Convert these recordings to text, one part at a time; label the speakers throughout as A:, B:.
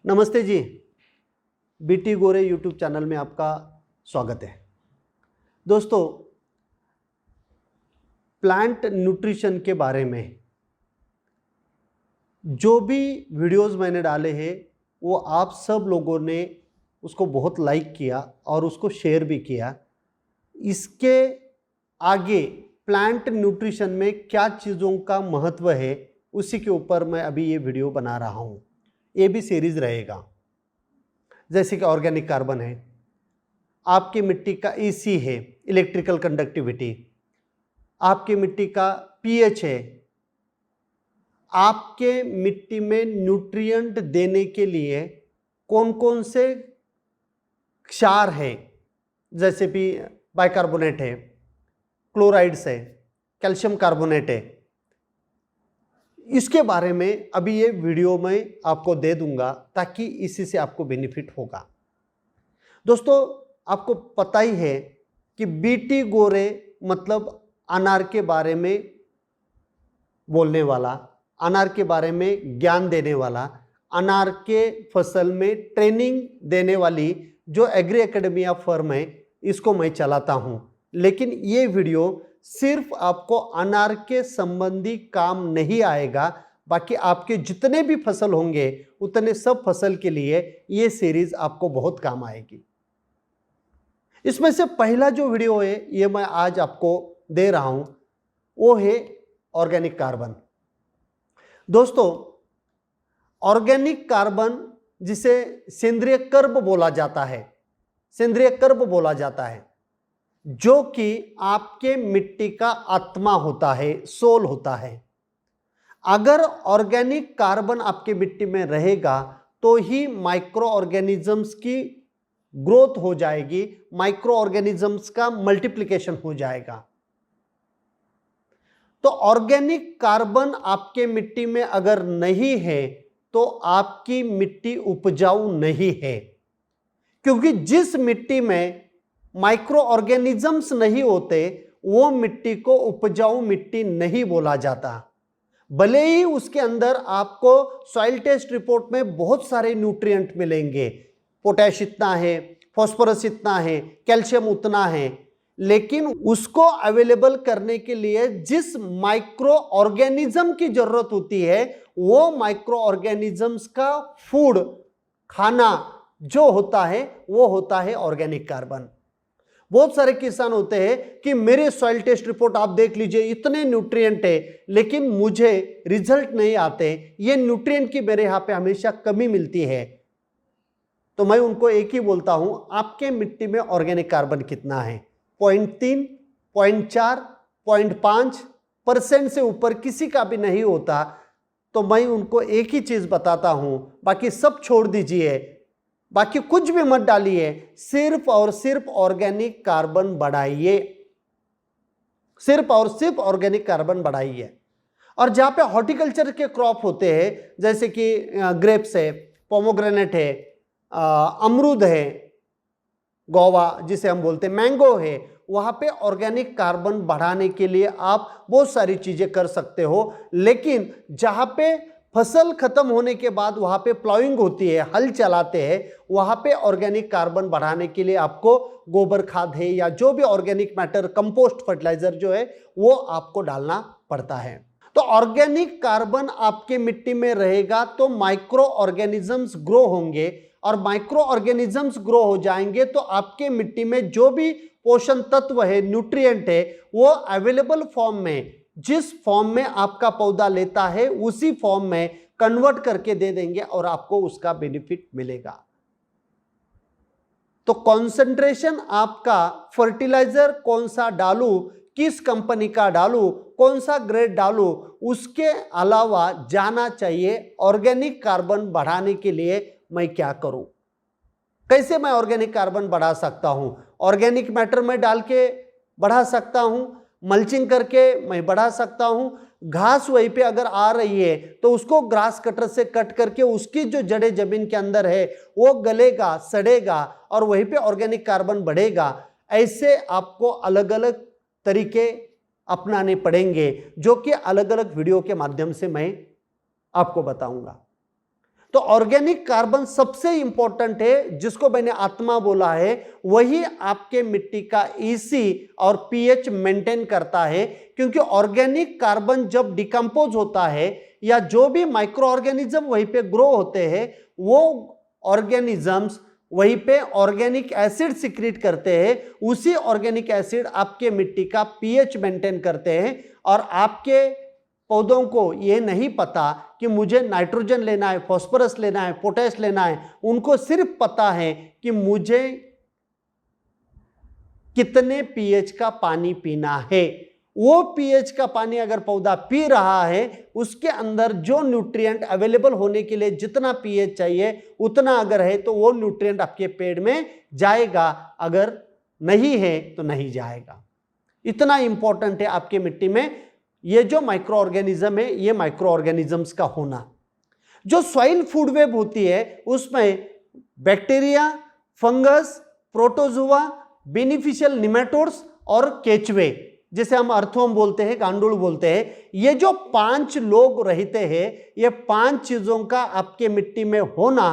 A: नमस्ते जी, बीटी गोरे YouTube channel में आपका स्वागत है। दोस्तों, प्लांट न्यूट्रिशन के बारे में जो भी वीडियोस मैंने डाले हैं वो आप सब लोगों ने उसको बहुत लाइक किया और उसको शेयर भी किया। इसके आगे प्लांट न्यूट्रिशन में क्या चीज़ों का महत्व है उसी के ऊपर मैं अभी ये वीडियो बना रहा हूँ। ये भी सीरीज रहेगा। जैसे कि ऑर्गेनिक कार्बन है, आपकी मिट्टी का ईसी है, इलेक्ट्रिकल कंडक्टिविटी, आपकी मिट्टी का पीएच है, आपके मिट्टी में न्यूट्रिएंट देने के लिए कौन कौन से क्षार है, जैसे भी बाइकार्बोनेट है, क्लोराइड्स है, कैल्शियम कार्बोनेट है। इसके बारे में अभी ये वीडियो में आपको दे दूंगा ताकि इसी से आपको बेनिफिट होगा। दोस्तों, आपको पता ही है कि बीटी गोरे मतलब अनार के बारे में बोलने वाला, अनार के बारे में ज्ञान देने वाला, अनार के फसल में ट्रेनिंग देने वाली जो एग्री एकेडमिया फर्म है, इसको मैं चलाता हूं। लेकिन ये वीडियो सिर्फ आपको अनार के संबंधी काम नहीं आएगा, बाकी आपके जितने भी फसल होंगे उतने सब फसल के लिए ये सीरीज आपको बहुत काम आएगी। इसमें से पहला जो वीडियो है ये मैं आज आपको दे रहा हूं, वो है ऑर्गेनिक कार्बन। दोस्तों, ऑर्गेनिक कार्बन जिसे सेंद्रीय कर्ब बोला जाता है, सेंद्रीय कर्ब बोला जाता है, जो कि आपके मिट्टी का आत्मा होता है, सोल होता है। अगर ऑर्गेनिक कार्बन आपके मिट्टी में रहेगा तो ही माइक्रो ऑर्गेनिजम्स की ग्रोथ हो जाएगी, माइक्रो ऑर्गेनिजम्स का मल्टीप्लिकेशन हो जाएगा। तो ऑर्गेनिक कार्बन आपके मिट्टी में अगर नहीं है तो आपकी मिट्टी उपजाऊ नहीं है, क्योंकि जिस मिट्टी में माइक्रो ऑर्गेनिजम्स नहीं होते वो मिट्टी को उपजाऊ मिट्टी नहीं बोला जाता। भले ही उसके अंदर आपको सॉइल टेस्ट रिपोर्ट में बहुत सारे न्यूट्रिएंट मिलेंगे, पोटैश इतना है, फास्फोरस इतना है, कैल्शियम उतना है, लेकिन उसको अवेलेबल करने के लिए जिस माइक्रो ऑर्गेनिज्म की जरूरत होती है वो माइक्रो ऑर्गेनिजम्स का फूड, खाना जो होता है वो होता है ऑर्गेनिक कार्बन। बहुत सारे किसान होते हैं कि मेरे सॉइल टेस्ट रिपोर्ट आप देख लीजिए, इतने न्यूट्रिएंट है लेकिन मुझे रिजल्ट नहीं आते, ये न्यूट्रिएंट की मेरे यहां पे हमेशा कमी मिलती है। तो मैं उनको एक ही बोलता हूं, आपके मिट्टी में ऑर्गेनिक कार्बन कितना है? 0.3, 0.4, 0.5% से ऊपर किसी का भी नहीं होता। तो मैं उनको एक ही चीज बताता हूं, बाकी सब छोड़ दीजिए, बाकी कुछ भी मत डालिए, सिर्फ और सिर्फ ऑर्गेनिक कार्बन बढ़ाइए, सिर्फ और सिर्फ ऑर्गेनिक कार्बन बढ़ाइए। और जहां पे हॉर्टिकल्चर के क्रॉप होते हैं, जैसे कि ग्रेप्स है, पोमोग्रेनेट है, अमरूद है, गोवा जिसे हम बोलते हैं, मैंगो है, वहां पे ऑर्गेनिक कार्बन बढ़ाने के लिए आप बहुत सारी चीजें कर सकते हो। लेकिन जहां पे फसल खत्म होने के बाद वहां पे प्लाउइंग होती है, हल चलाते हैं, वहां पे ऑर्गेनिक कार्बन बढ़ाने के लिए आपको गोबर खाद है या जो भी ऑर्गेनिक मैटर, कंपोस्ट फर्टिलाइजर जो है वो आपको डालना पड़ता है। तो ऑर्गेनिक कार्बन आपके मिट्टी में रहेगा तो माइक्रो ऑर्गेनिजम्स ग्रो होंगे, और माइक्रो ऑर्गेनिजम्स ग्रो हो जाएंगे तो आपके मिट्टी में जो भी पोषण तत्व है, न्यूट्रिएंट है, वो अवेलेबल फॉर्म में, जिस फॉर्म में आपका पौधा लेता है उसी फॉर्म में कन्वर्ट करके दे देंगे और आपको उसका बेनिफिट मिलेगा। तो कंसंट्रेशन आपका फर्टिलाइजर कौन सा डालूं, किस कंपनी का डालूं, कौन सा ग्रेड डालूं, उसके अलावा जाना चाहिए ऑर्गेनिक कार्बन बढ़ाने के लिए मैं क्या करूं, कैसे मैं ऑर्गेनिक कार्बन बढ़ा सकता हूं। ऑर्गेनिक मैटर में डाल के बढ़ा सकता हूं, मल्चिंग करके मैं बढ़ा सकता हूं, घास वहीं पे अगर आ रही है तो उसको ग्रास कटर से कट करके उसकी जो जड़ें जमीन के अंदर है वो गलेगा, सड़ेगा और वहीं पे ऑर्गेनिक कार्बन बढ़ेगा। ऐसे आपको अलग अलग तरीके अपनाने पड़ेंगे, जो कि अलग अलग वीडियो के माध्यम से मैं आपको बताऊंगा। तो ऑर्गेनिक कार्बन सबसे इंपॉर्टेंट है, जिसको मैंने आत्मा बोला है, वही आपके मिट्टी का ईसी और पीएच मेंटेन करता है। क्योंकि ऑर्गेनिक कार्बन जब डिकम्पोज होता है या जो भी माइक्रो ऑर्गेनिज्म वहीं पे ग्रो होते हैं, वो ऑर्गेनिजम्स वहीं पे ऑर्गेनिक एसिड सिक्रीट करते हैं। उसी ऑर्गेनिक एसिड आपके मिट्टी का पीएच मेंटेन करते हैं। और आपके पौधों को ये नहीं पता कि मुझे नाइट्रोजन लेना है, फास्फोरस लेना है, पोटेश लेना है, उनको सिर्फ पता है कि मुझे कितने पीएच का पानी पीना है। वो पीएच का पानी अगर पौधा पी रहा है, उसके अंदर जो न्यूट्रिएंट अवेलेबल होने के लिए जितना पीएच चाहिए उतना अगर है तो वो न्यूट्रिएंट आपके पेड़ में जाएगा, अगर नहीं है तो नहीं जाएगा। इतना इंपॉर्टेंट है आपके मिट्टी में ये जो माइक्रो ऑर्गेनिज्म है, ये माइक्रो ऑर्गेनिजम्स का होना। जो सॉइल फूड वेब होती है उसमें bacteria, fungus, protozoa, beneficial nematodes और केचुए, जिसे हम अर्थवर्म बोलते हैं, गांडूल बोलते हैं, ये जो 5 लोग रहते हैं, ये 5 चीजों का आपके मिट्टी में होना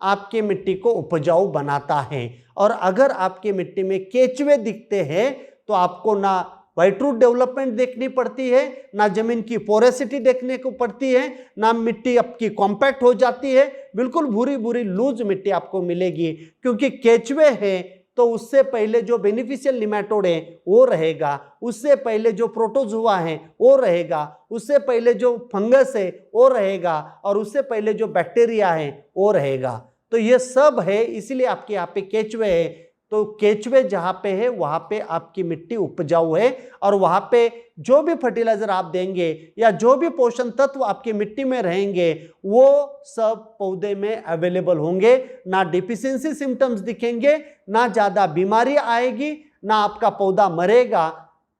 A: आपके मिट्टी को उपजाऊ बनाता है। और अगर आपके मिट्टी में केचुए दिखते हैं तो आपको ना व्हाइट रूट डेवलपमेंट देखनी पड़ती है, ना जमीन की पोरेसिटी देखने को पड़ती है, ना मिट्टी आपकी कॉम्पैक्ट हो जाती है, बिल्कुल भूरी भूरी लूज मिट्टी आपको मिलेगी। क्योंकि केचुए है तो उससे पहले जो बेनिफिशियल निमेटोड है वो रहेगा, उससे पहले जो प्रोटोजुआ है वो रहेगा, उससे पहले जो फंगस है वो रहेगा, और उससे पहले जो बैक्टीरिया है वो रहेगा। तो ये सब है, इसीलिए आपके यहाँ पे केचुए है। तो केचुए जहां पे है वहां पे आपकी मिट्टी उपजाऊ है, और वहां पे जो भी फर्टिलाइजर आप देंगे या जो भी पोषण तत्व आपकी मिट्टी में रहेंगे वो सब पौधे में अवेलेबल होंगे। ना डिफिशियंसी सिम्टम्स दिखेंगे, ना ज्यादा बीमारी आएगी, ना आपका पौधा मरेगा।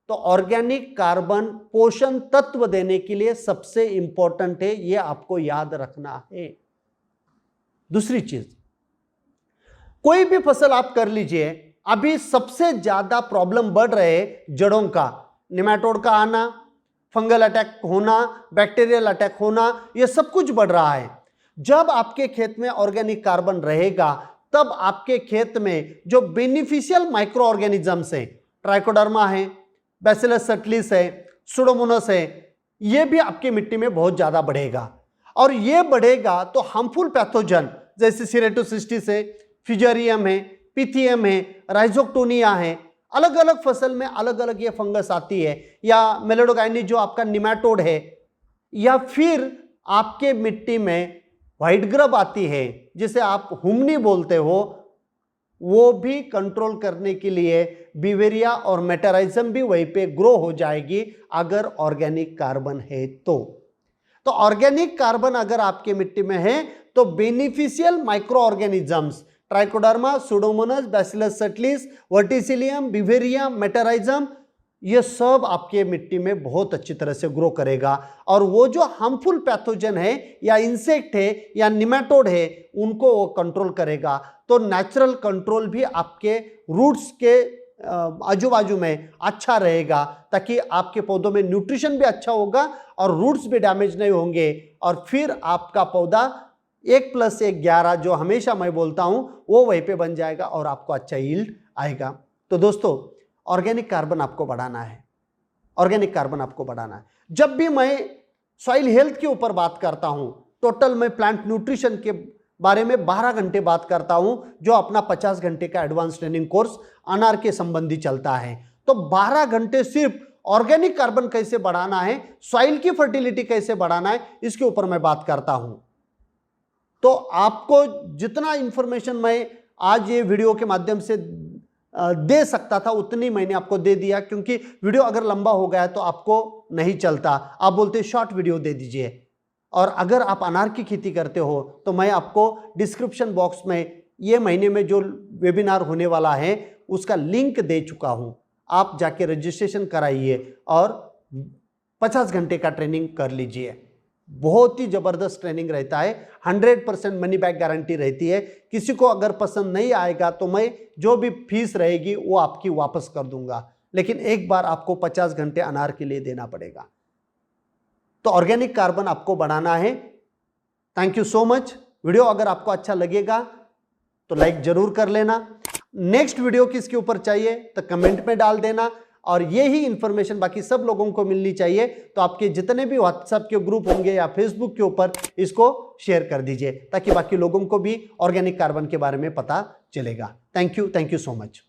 A: तो ऑर्गेनिक कार्बन पोषण तत्व देने के लिए सबसे इंपॉर्टेंट है, ये आपको याद रखना है। दूसरी चीज, कोई भी फसल आप कर लीजिए, अभी सबसे ज्यादा प्रॉब्लम बढ़ रहे जड़ों का, निमेटोड का आना, फंगल अटैक होना, बैक्टीरियल अटैक होना, ये सब कुछ बढ़ रहा है। जब आपके खेत में ऑर्गेनिक कार्बन रहेगा तब आपके खेत में जो बेनिफिशियल माइक्रो ऑर्गेनिजम्स है, ट्राइकोडर्मा है, बैसिलस सटलिस है, सुडोमोनास है, ये भी आपकी मिट्टी में बहुत ज्यादा बढ़ेगा। और ये बढ़ेगा तो हार्मफुल पैथोजन जैसे सिरेटोसिस्टिस है, फ्यूजेरियम है, पिथियम है, राइजोक्टोनिया है, अलग अलग फसल में अलग अलग ये फंगस आती है, या मेलेडोगाइनी जो आपका निमेटोड है, या फिर आपके मिट्टी में व्हाइट ग्रब आती है जिसे आप हुमनी बोलते हो, वो भी कंट्रोल करने के लिए बिवेरिया और मेटाराइजम भी वहीं पे ग्रो हो जाएगी अगर ऑर्गेनिक कार्बन है तो ऑर्गेनिक कार्बन अगर आपके मिट्टी में है तो beneficial micro organisms Trichoderma, Pseudomonas, Bacillus subtilis, Verticillium, Beauveria, Metarhizium, ये सब आपके मिट्टी में बहुत अच्छी तरह से ग्रो करेगा। और वो जो हार्मफुल पैथोजन है या इंसेक्ट है या निमेटोड है उनको वो कंट्रोल करेगा। तो नेचुरल कंट्रोल भी आपके रूट्स के आजू बाजू में अच्छा रहेगा, ताकि आपके पौधों में न्यूट्रिशन भी अच्छा होगा और रूट्स भी डैमेज नहीं होंगे, और फिर आपका पौधा 1+1=11 जो हमेशा मैं बोलता हूं वो वहीं पे बन जाएगा और आपको अच्छा यील्ड आएगा। तो दोस्तों, ऑर्गेनिक कार्बन आपको बढ़ाना है, ऑर्गेनिक कार्बन आपको बढ़ाना है। जब भी मैं सॉइल हेल्थ के ऊपर बात करता हूं, टोटल मैं प्लांट न्यूट्रिशन के बारे में 12 घंटे बात करता हूं, जो अपना 50 घंटे का एडवांस ट्रेनिंग कोर्स अनार के संबंधी चलता है। तो 12 घंटे सिर्फ ऑर्गेनिक कार्बन कैसे बढ़ाना है, सॉइल की फर्टिलिटी कैसे बढ़ाना है, इसके ऊपर मैं बात करता हूं। तो आपको जितना इंफॉर्मेशन मैं आज ये वीडियो के माध्यम से दे सकता था उतनी मैंने आपको दे दिया, क्योंकि वीडियो अगर लंबा हो गया तो आपको नहीं चलता, आप बोलते शॉर्ट वीडियो दे दीजिए। और अगर आप अनार की खेती करते हो तो मैं आपको डिस्क्रिप्शन बॉक्स में ये महीने में जो वेबिनार होने वाला है उसका लिंक दे चुका हूं, आप जाके रजिस्ट्रेशन कराइए और 50 घंटे का ट्रेनिंग कर लीजिए। बहुत ही जबरदस्त ट्रेनिंग रहता है, 100% मनी बैक गारंटी रहती है। किसी को अगर पसंद नहीं आएगा तो मैं जो भी फीस रहेगी वो आपकी वापस कर दूंगा, लेकिन एक बार आपको 50 घंटे अनार के लिए देना पड़ेगा। तो ऑर्गेनिक कार्बन आपको बढ़ाना है। Thank you so much. Video अगर आपको अच्छा लगेगा तो लाइक जरूर कर लेना। नेक्स्ट वीडियो किसके ऊपर चाहिए तो कमेंट में डाल देना। और यही इंफॉर्मेशन बाकी सब लोगों को मिलनी चाहिए, तो आपके जितने भी व्हाट्सएप के ग्रुप होंगे या फेसबुक के ऊपर इसको शेयर कर दीजिए, ताकि बाकी लोगों को भी ऑर्गेनिक कार्बन के बारे में पता चलेगा। Thank you so much.